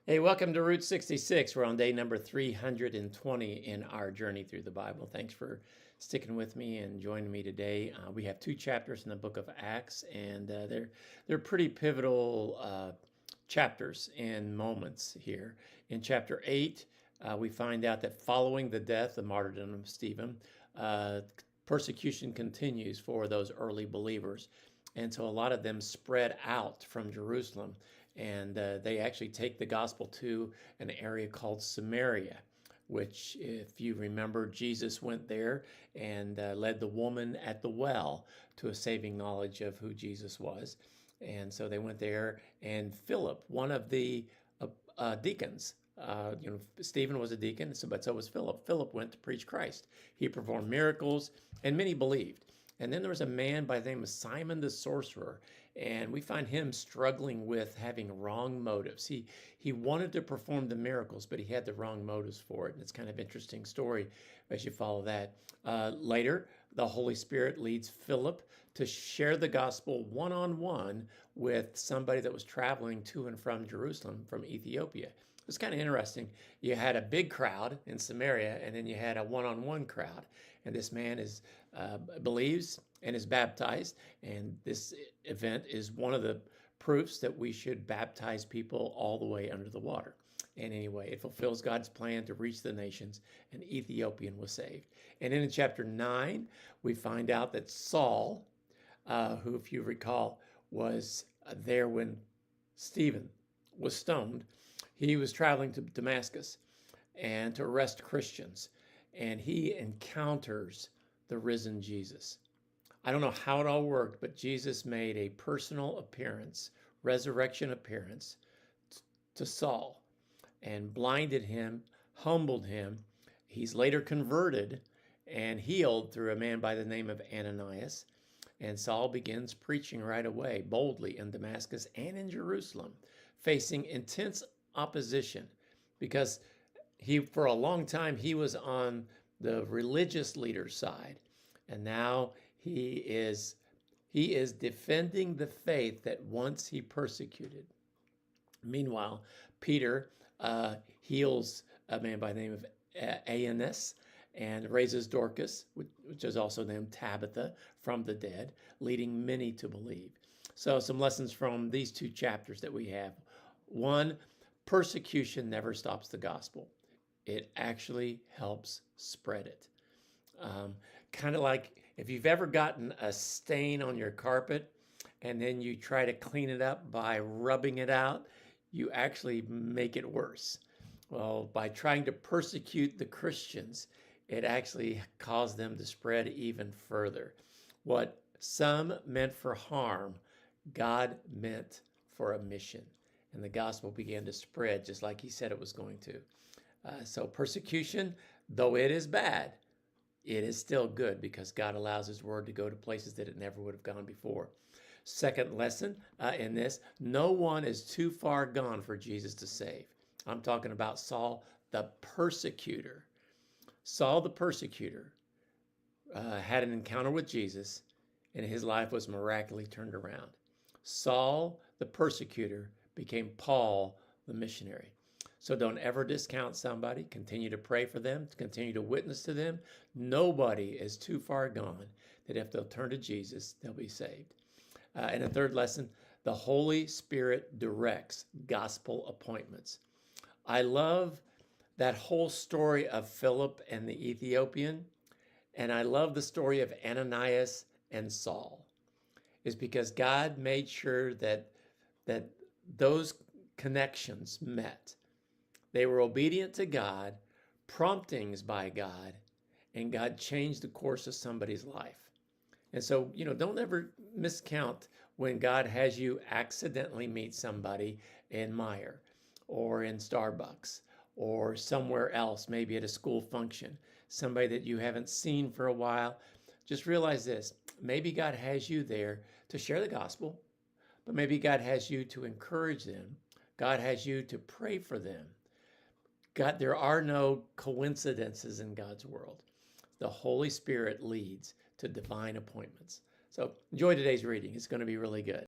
Hey, welcome to Route 66. We're on day number 320 in our journey through the Bible. Thanks for sticking with me and joining me today. We have two chapters in the book of Acts, and they're pretty pivotal chapters and moments here. In chapter 8, we find out that following the death, the martyrdom of Stephen, persecution continues for those early believers. And so a lot of them spread out from Jerusalem, and they actually take the gospel to an area called Samaria, which, if you remember, Jesus went there and led the woman at the well to a saving knowledge of who Jesus was. And so they went there, and Philip, one of the deacons, Stephen was a deacon, but so was Philip. Philip went to preach Christ. He performed miracles, and many believed. And then there was a man by the name of Simon the sorcerer, and we find him struggling with having wrong motives. He wanted to perform the miracles, but he had the wrong motives for it. And it's kind of an interesting story as you follow that. Later, the Holy Spirit leads Philip to share the gospel one-on-one with somebody that was traveling to and from Jerusalem from Ethiopia. It's kind of interesting. You had a big crowd in Samaria, and then you had a one-on-one crowd. And this man believes and is baptized. And this event is one of the proofs that we should baptize people all the way under the water. And anyway, it fulfills God's plan to reach the nations, and Ethiopian was saved. And then in chapter 9, we find out that Saul, who, if you recall, was there when Stephen was stoned, he was traveling to Damascus and to arrest Christians, and he encounters the risen Jesus. I don't know how it all worked, but Jesus made a personal appearance, resurrection appearance, to Saul and blinded him, humbled him. He's later converted and healed through a man by the name of Ananias. And Saul begins preaching right away, boldly in Damascus and in Jerusalem, facing intense opposition because for a long time he was on the religious leader's side, and now he is defending the faith that once he persecuted. Meanwhile, Peter heals a man by the name of Aeneas and raises Dorcas, which is also named Tabitha, from the dead, leading many to believe. So some lessons from these two chapters that we have. One, persecution never stops the gospel. It actually helps spread it. Kind of like if you've ever gotten a stain on your carpet and then you try to clean it up by rubbing it out, you actually make it worse. Well, by trying to persecute the Christians, it actually caused them to spread even further. What some meant for harm, God meant for a mission. And the gospel began to spread just like he said it was going to. So persecution, though it is bad, it is still good because God allows his word to go to places that it never would have gone before. Second lesson in this, no one is too far gone for Jesus to save. I'm talking about Saul the persecutor. Saul the persecutor had an encounter with Jesus, and his life was miraculously turned around. Saul the persecutor became Paul the missionary. So don't ever discount somebody. Continue to pray for them. Continue to witness to them. Nobody is too far gone that if they'll turn to Jesus, they'll be saved. And a third lesson, the Holy Spirit directs gospel appointments. I love that whole story of Philip and the Ethiopian, and I love the story of Ananias and Saul. Is because God made sure that those connections met. They were obedient to God, promptings by God, and God changed the course of somebody's life. And so, don't ever miscount when God has you accidentally meet somebody in Meijer or in Starbucks or somewhere else, maybe at a school function, somebody that you haven't seen for a while. Just realize this, maybe God has you there to share the gospel, but maybe God has you to encourage them. God has you to pray for them. God, there are no coincidences in God's world. The Holy Spirit leads to divine appointments. So enjoy today's reading. It's going to be really good.